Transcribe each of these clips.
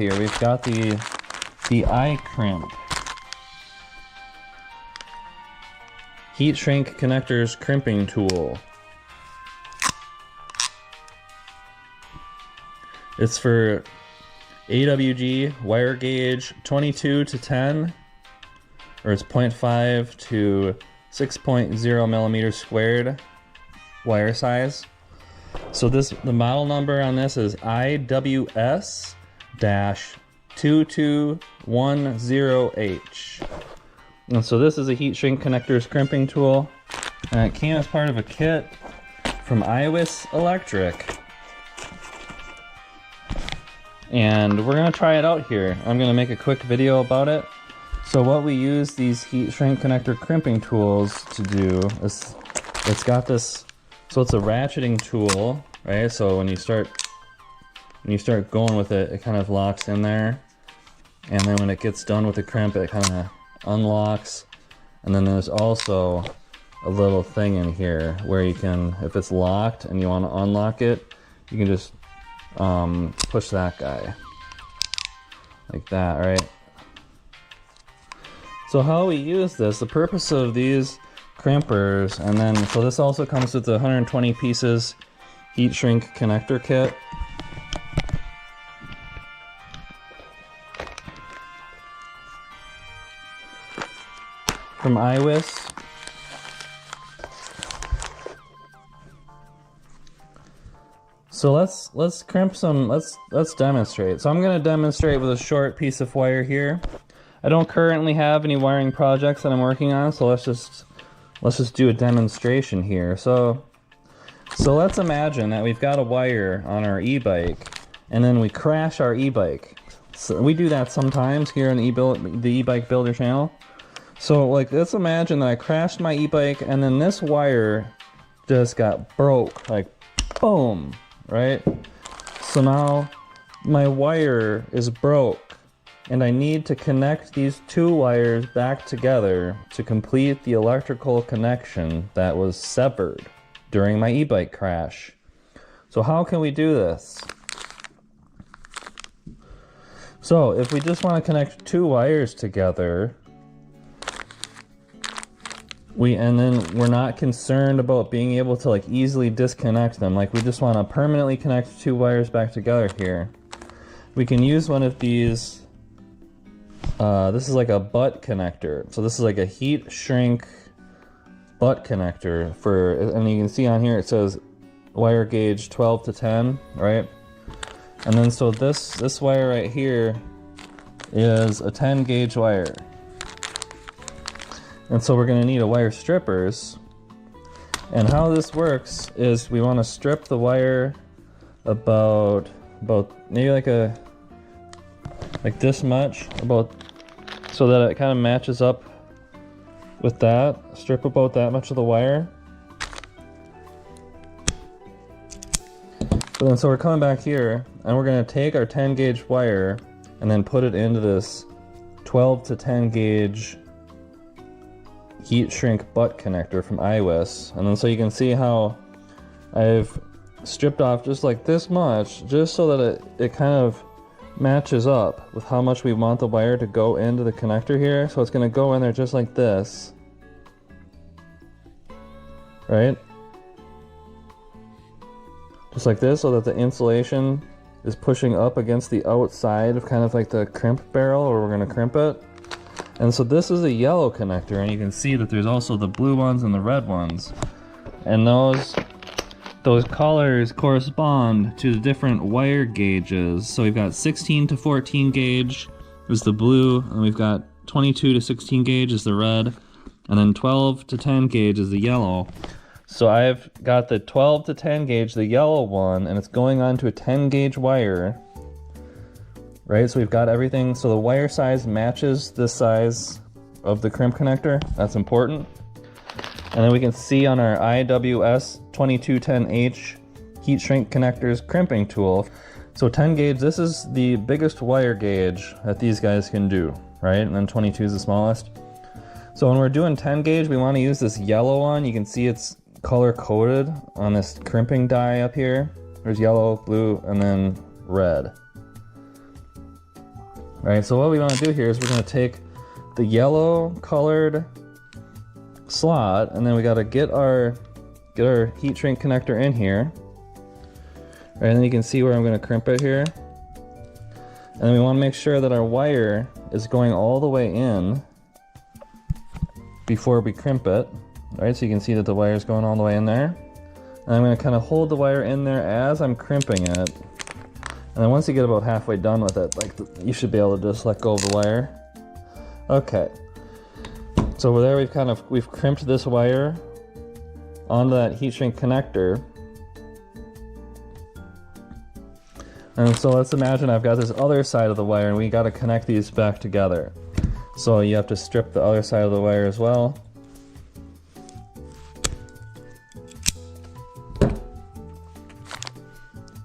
Here we've got the iCrimp heat shrink connectors crimping tool. It's for AWG wire gauge 22 to 10, or it's 0.5 to 6.0 millimeters squared wire size. So the model number on this is IWS-2210H. And so this is a heat shrink connectors crimping tool, and it came as part of a kit from IWISS Electric. And we're gonna try it out here. I'm gonna make a quick video about it. So what we use these heat shrink connector crimping tools to do is, it's got this, so it's a ratcheting tool, right? So when you start going with it, it kind of locks in there. And then when it gets done with the crimp, it kind of unlocks. And then there's also a little thing in here where you can, if it's locked and you want to unlock it, you can just push that guy like that, right? So how we use this, the purpose of these crimpers, and then so this also comes with the 120 pieces heat shrink connector kit. From IWISS. So let's crimp some, let's demonstrate. So I'm gonna demonstrate with a short piece of wire here. I don't currently have any wiring projects that I'm working on, so let's just do a demonstration here. So let's imagine that we've got a wire on our e-bike, and then we crash our e-bike. So we do that sometimes here on the e-bike builder channel. So like, let's imagine that I crashed my e-bike, and then this wire just got broke, like boom, right? So now my wire is broke, and I need to connect these two wires back together to complete the electrical connection that was severed during my e-bike crash. So how can we do this? So if we just want to connect two wires together, and then we're not concerned about being able to like easily disconnect them, like we just want to permanently connect two wires back together here, we can use one of these. This is like a butt connector. So this is like a heat shrink butt connector for, and you can see on here it says wire gauge 12 to 10, right? And then so this wire right here is a 10 gauge wire. And so we're gonna need a wire strippers. And how this works is we wanna strip the wire about maybe like this much, so that it kind of matches up with that. Strip about that much of the wire. So we're coming back here, and we're gonna take our 10 gauge wire and then put it into this 12 to 10 gauge heat shrink butt connector from IWISS. And then so you can see how I've stripped off just like this much, just so that it kind of matches up with how much we want the wire to go into the connector here. So it's going to go in there just like this, right? Just like this, so that the insulation is pushing up against the outside of kind of like the crimp barrel where we're going to crimp it. And so this is a yellow connector, and you can see that there's also the blue ones and the red ones. And those colors correspond to the different wire gauges. So we've got 16 to 14 gauge is the blue, and we've got 22 to 16 gauge is the red, and then 12 to 10 gauge is the yellow. So I've got the 12 to 10 gauge, the yellow one, and it's going on to a 10 gauge wire. Right, so we've got everything, so the wire size matches the size of the crimp connector. That's important. And then we can see on our IWS-2210H heat shrink connectors crimping tool. So 10 gauge, this is the biggest wire gauge that these guys can do, right? And then 22 is the smallest. So when we're doing 10 gauge, we want to use this yellow one. You can see it's color coded on this crimping die up here. There's yellow, blue, and then red. Right, so what we want to do here is we're going to take the yellow colored slot, and then we got to get our heat shrink connector in here. Right, and then you can see where I'm going to crimp it here. And then we want to make sure that our wire is going all the way in before we crimp it. Right, so you can see that the wire is going all the way in there. And I'm going to kind of hold the wire in there as I'm crimping it. And then once you get about halfway done with it, like you should be able to just let go of the wire. Okay. So over there we've crimped this wire onto that heat shrink connector. And so let's imagine I've got this other side of the wire and we got to connect these back together. So you have to strip the other side of the wire as well.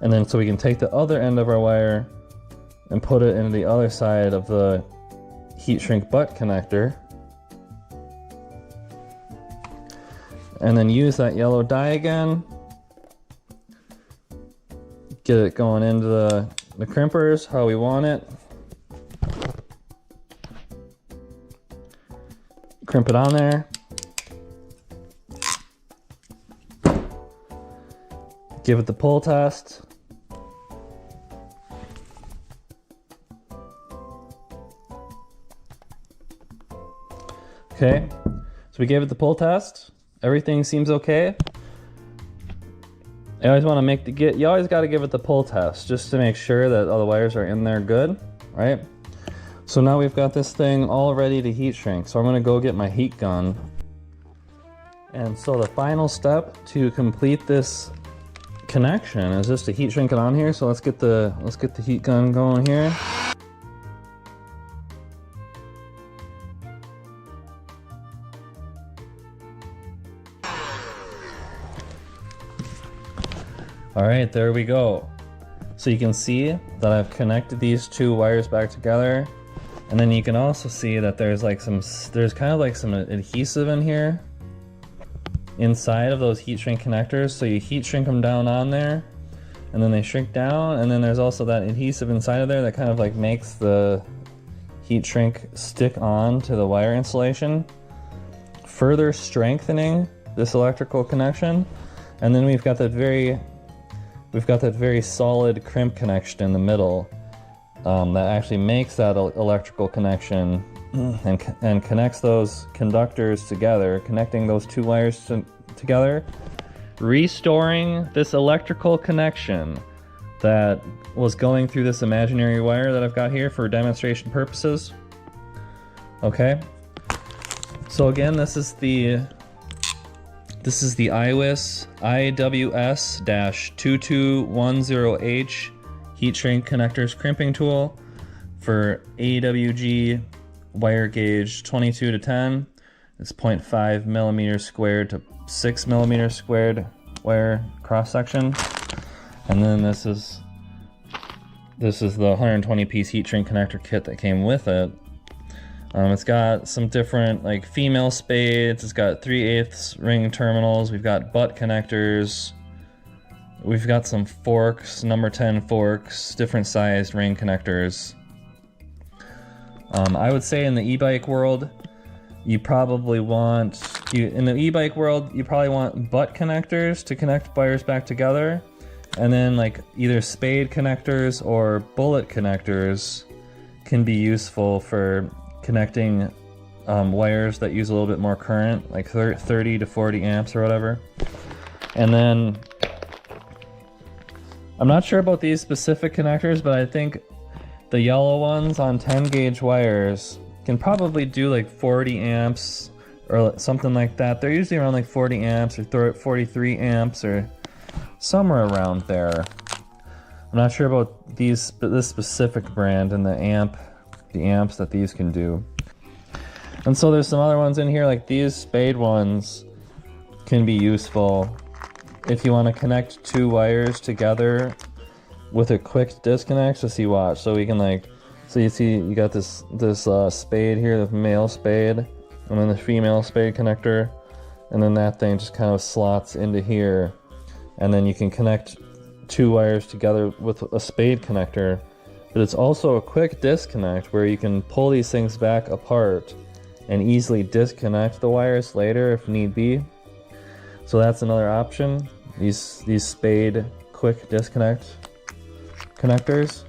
And then so we can take the other end of our wire and put it into the other side of the heat shrink butt connector. And then use that yellow dye again. Get it going into the crimpers how we want it. Crimp it on there. Give it the pull test. Okay, so we gave it the pull test. Everything seems okay. You always want to you always got to give it the pull test just to make sure that all the wires are in there good, right? So now we've got this thing all ready to heat shrink. So I'm going to go get my heat gun. And so the final step to complete this connection is just to heat shrink it on here. So let's get the heat gun going here. All right, there we go. So you can see that I've connected these two wires back together, and then you can also see that there's kind of like some adhesive in here inside of those heat shrink connectors. So you heat shrink them down on there, and then they shrink down, and then there's also that adhesive inside of there that kind of like makes the heat shrink stick on to the wire insulation, further strengthening this electrical connection. And then we've got that very solid crimp connection in the middle that actually makes that electrical connection and connects those conductors together, connecting those two wires together, restoring this electrical connection that was going through this imaginary wire that I've got here for demonstration purposes. Okay, so again, this is the IWS-2210H heat shrink connectors crimping tool for AWG wire gauge 22 to 10. It's 0.5 millimeters squared to 6 millimeters squared wire cross section. And then this is the 120 piece heat shrink connector kit that came with it. It's got some different like female spades, it's got 3/8 ring terminals, we've got butt connectors, we've got some forks, number 10 forks, different sized ring connectors. I would say in the e-bike world, you probably want butt connectors to connect wires back together, and then like either spade connectors or bullet connectors can be useful for connecting wires that use a little bit more current, like 30 to 40 amps or whatever. And then I'm not sure about these specific connectors, but I think the yellow ones on 10 gauge wires can probably do like 40 amps or something like that. They're usually around like 40 amps or 43 amps or somewhere around there. I'm not sure about this specific brand and the amps that these can do. And so there's some other ones in here, like these spade ones can be useful if you want to connect two wires together with a quick disconnect. So see, watch. So we can so you see you got this spade here, the male spade, and then the female spade connector, and then that thing just kind of slots into here, and then you can connect two wires together with a spade connector but it's also a quick disconnect where you can pull these things back apart and easily disconnect the wires later if need be. So that's another option, these spade quick disconnect connectors.